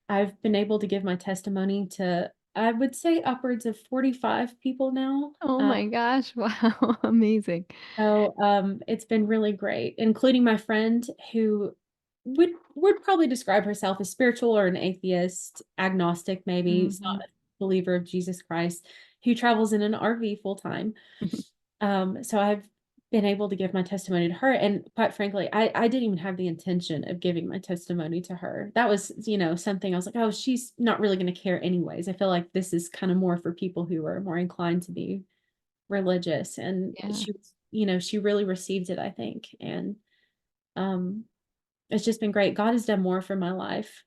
I've been able to give my testimony to, I would say, upwards of 45 people now. Oh my gosh. Wow. Amazing. So it's been really great, including my friend who would probably describe herself as spiritual or an atheist, agnostic, maybe. She's Hmm. not a believer of Jesus Christ, who travels in an RV full time. So I've been able to give my testimony to her. And quite frankly, I didn't even have the intention of giving my testimony to her. That was, something I was like, oh, she's not really going to care anyways. I feel like this is kind of more for people who are more inclined to be religious. And Yeah. she really received it, I think. And um, it's just been great. God has done more for my life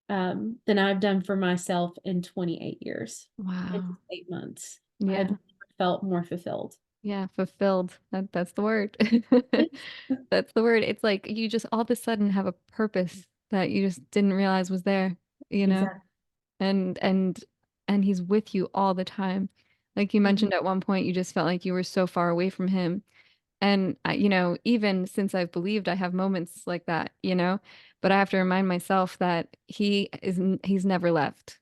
than I've done for myself in 28 years. In Wow. just 8 months. I've Yeah. never felt more fulfilled. Yeah. Fulfilled. That's the word. That's the word. It's like you just all of a sudden have a purpose that you just didn't realize was there, you know? Exactly. And he's with you all the time. Like you Mhm. mentioned at one point you just felt like you were so far away from him. And even since I've believed, I have moments like that, but I have to remind myself that he's never left.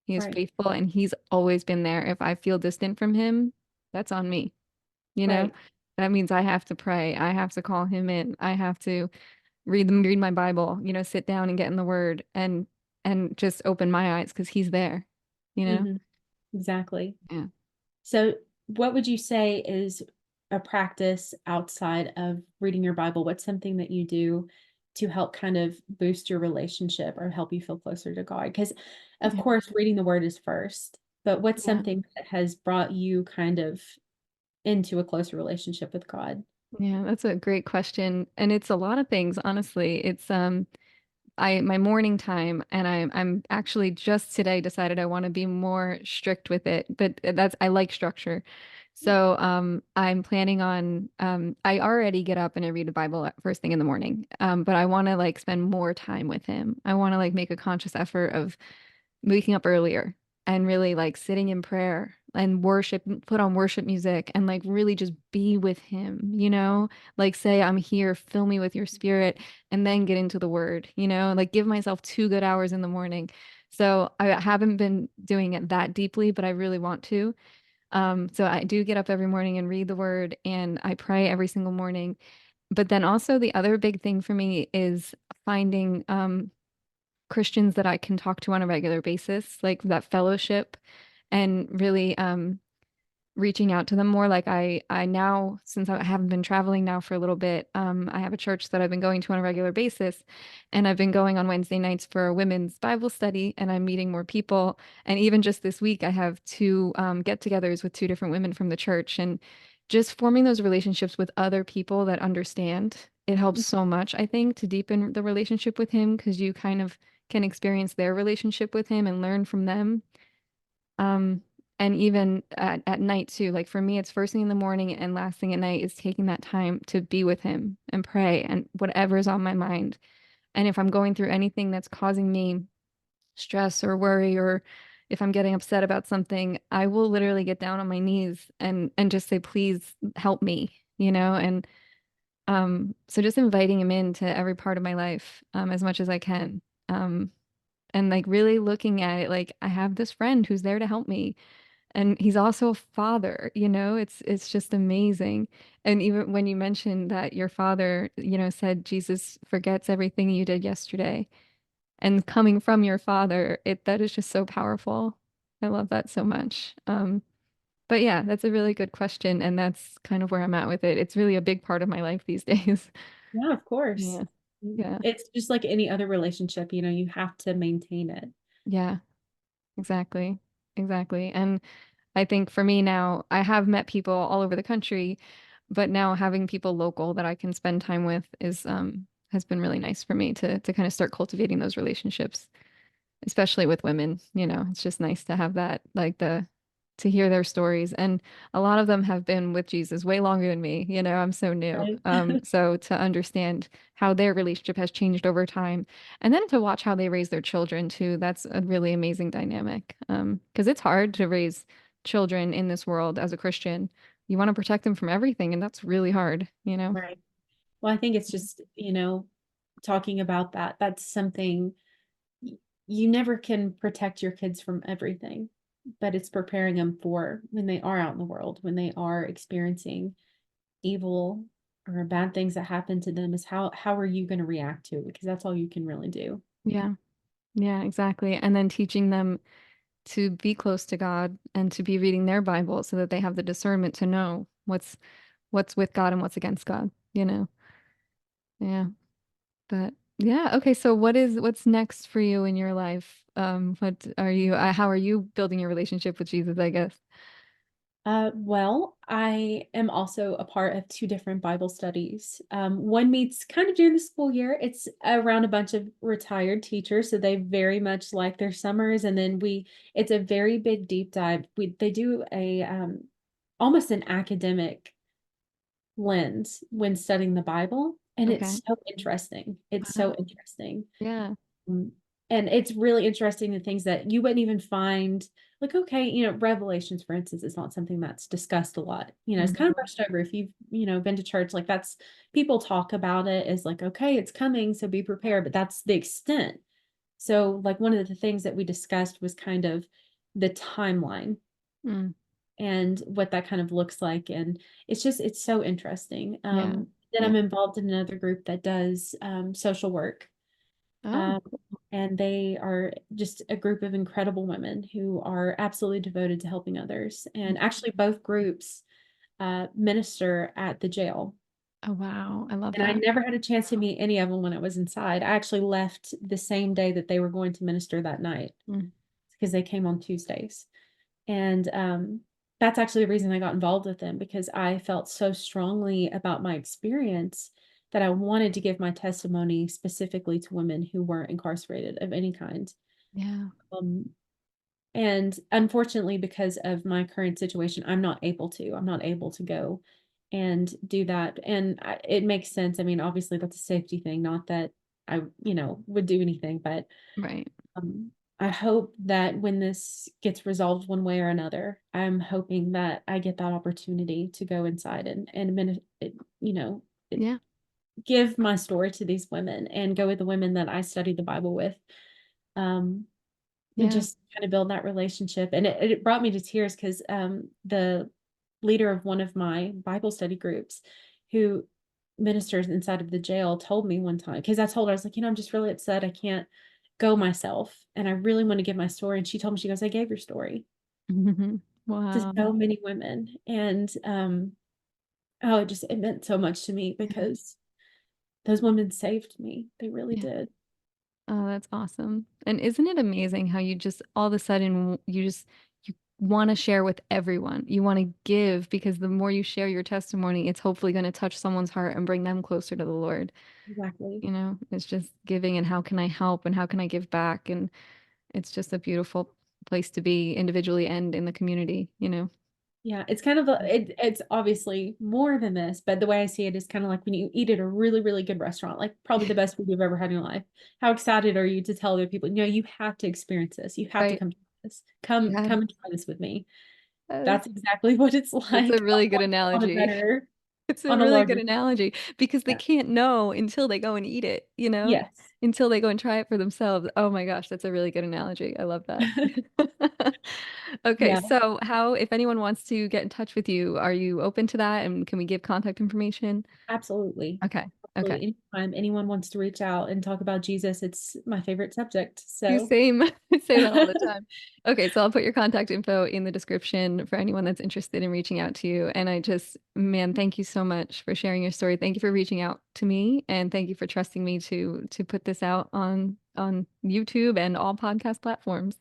He is Right. faithful and he's always been there. If I feel distant from him, that's on me, you know? Right. That means I have to pray. I have to call him in. I have to read my Bible, sit down and get in the word and just open my eyes because he's there, you know? Mhm. Exactly. Yeah. So, what would you say is a practice outside of reading your Bible? What's something that you do to help kind of boost your relationship or help you feel closer to God? Because, of Yeah. course, reading the word is first, but what's Yeah. something that has brought you kind of into a closer relationship with God? Yeah, that's a great question. And it's a lot of things, honestly. It's I my morning time and I'm actually just today decided I want to be more strict with it. But that's I like structure. So I'm planning on I already get up and I read the Bible at first thing in the morning. But I want to like spend more time with him. I want to like make a conscious effort of waking up earlier and really like sitting in prayer and worship, put on worship music and like really just be with him, like say, I'm here, fill me with your spirit, and then get into the word, like give myself 2 good hours in the morning. So I haven't been doing it that deeply, but I really want to. So I do get up every morning and read the word and I pray every single morning. But then also the other big thing for me is finding Christians that I can talk to on a regular basis, like that fellowship and really reaching out to them more. Like I now, since I haven't been traveling now for a little bit, I have a church that I've been going to on a regular basis, and I've been going on Wednesday nights for a women's Bible study, and I'm meeting more people. And even just this week, I have two get-togethers with two different women from the church, and just forming those relationships with other people that understand. It helps so much, I think, to deepen the relationship with him because you kind of can experience their relationship with him and learn from them. Um, and even at night too. Like for me, it's first thing in the morning and last thing at night is taking that time to be with him and pray and whatever's on my mind. And if I'm going through anything that's causing me stress or worry, or if I'm getting upset about something, I will literally get down on my knees and just say, please help me, and so just inviting him into every part of my life as much as I can. Um, and like really looking at it like I have this friend who's there to help me. And he's also a father, it's just amazing. And even when you mentioned that your father, said Jesus forgets everything you did yesterday, and coming from your father, that is just so powerful. I love that so much. But yeah, that's a really good question, and that's kind of where I'm at with it. It's really a big part of my life these days. Yeah, of course. Yeah. Yeah. It's just like any other relationship, you have to maintain it. Yeah, exactly. Exactly. And I think for me now, I have met people all over the country, but now having people local that I can spend time with is has been really nice for me to kind of start cultivating those relationships, especially with women. It's just nice to have that, like to hear their stories. And a lot of them have been with Jesus way longer than me. I'm so new. Right. So to understand how their relationship has changed over time, and then to watch how they raise their children too, that's a really amazing dynamic. Because it's hard to raise children in this world as a Christian. You want to protect them from everything, and that's really hard. Right. Well, I think it's just, talking about that, that's something you never can protect your kids from everything, but it's preparing them for when they are out in the world, when they are experiencing evil or bad things that happen to them, is how are you going to react to it? Because that's all you can really do. Yeah. Yeah, exactly. And then teaching them to be close to God and to be reading their Bible so that they have the discernment to know what's with God and what's against God. Yeah. But yeah, okay, so what's next for you in your life? How are you building your relationship with Jesus, I guess? Well, I am also a part of two different Bible studies. One meets kind of during the school year. It's around a bunch of retired teachers, so they very much like their summers. And then it's a very big deep dive. They do a almost an academic lens when studying the Bible, and Okay. it's so interesting. It's Wow. so interesting. Yeah. Mm. And it's really interesting the things that you wouldn't even find, like, okay, Revelations, for instance, is not something that's discussed a lot. It's kind of Mhm. brushed over. If you've, been to church, like that's people talk about it as like, okay, it's coming, so be prepared, but that's the extent. So, like, one of the things that we discussed was kind of the timeline Mm. and what that kind of looks like. And it's so interesting. Yeah. Then Yeah. I'm involved in another group that does social work. Oh, Um, and they are just a group of incredible women who are absolutely devoted to helping others. cool. And actually, both groups minister at the jail. Oh, wow. I love And I that. never had a chance to meet any of them when I was inside. I actually left the same day that they were going to minister that night Mm. because they came on Tuesdays. And that's actually the reason I got involved with them, because I felt so strongly about my experience that I wanted to give my testimony specifically to women who weren't incarcerated of any kind. Yeah. Um, and unfortunately, because of my current situation, I'm not able to. I'm not able to go and do that. And it makes sense. I mean, obviously, that's a safety thing, not that I, would do anything, but Right. um, I hope that when this gets resolved one way or another, I'm hoping that I get that opportunity to go inside you know, it- Yeah. give my story to these women and go with the women that I studied the Bible with. Um, and Yeah. just kind of build that relationship. And it brought me to tears because the leader of one of my Bible study groups, who ministers inside of the jail, told me one time, because I told her, I was like, I'm just really upset. I can't go myself. And I really want to give my story. And she told me, she goes, I gave your story to Wow. so many women. And oh, it meant so much to me Yeah. because those women saved me. They really Yeah. did. Oh, that's awesome. And isn't it amazing how you just all of a sudden you want to share with everyone. You want to give because the more you share your testimony, it's hopefully going to touch someone's heart and bring them closer to the Lord. Exactly. You know, it's just giving and how can I help and how can I give back? And it's just a beautiful place to be individually and in the community, you know. Yeah, it's kind of it's obviously more than this, but the way I see it is kind of like when you eat at a really, really good restaurant, like probably the best food you've ever had in your life. How excited are you to tell other people, you have to experience this. You have to Right. come to this. Come, Yeah. come and try this with me. Yes. That's exactly what it's That's a like really good on a analogy. better, It's a on a really good larger. analogy because they Yeah. can't know until they go and eat it, you know? Yes. Until they go and try it for themselves. Oh my gosh, that's a really good analogy. I love that. Okay, Yeah, so how, if anyone wants to get in touch with you, are you open to that? And can we give contact information? absolutely. Okay. Okay. Absolutely. Anytime anyone wants to reach out and talk about Jesus, it's my favorite subject. You So, same. I say that all the time. Okay, so I'll put your contact info in the description for anyone that's interested in reaching out to you. And I just, man, thank you so much for sharing your story. Thank you for reaching out to me, and thank you for trusting me to put this out on YouTube and all podcast platforms.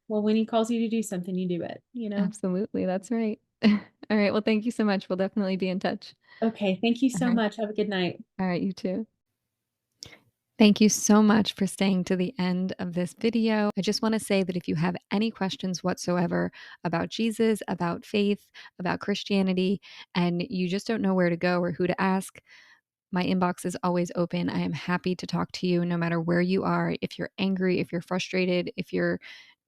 well, when he calls you to do something, you do it. Absolutely, that's right. All right, well, thank you so much. We'll definitely be in touch. Okay. Thank you All so right. much. Have a good night. All right, you too. Thank you so much for staying to the end of this video. I just want to say that if you have any questions whatsoever about Jesus, about faith, about Christianity, and you just don't know where to go or who to ask, my inbox is always open. I am happy to talk to you no matter where you are. If you're angry, if you're frustrated, if you're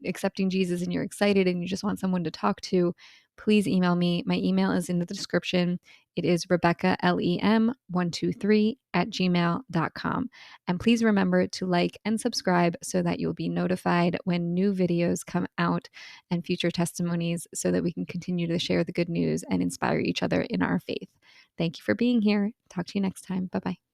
accepting Jesus and you're excited and you just want someone to talk to, please email me. My email is in the description. It is RebeccaLEM123@gmail.com. And please remember to like and subscribe so that you'll be notified when new videos come out and future testimonies so that we can continue to share the good news and inspire each other in our faith. Thank you for being here. Talk to you next time. Bye bye.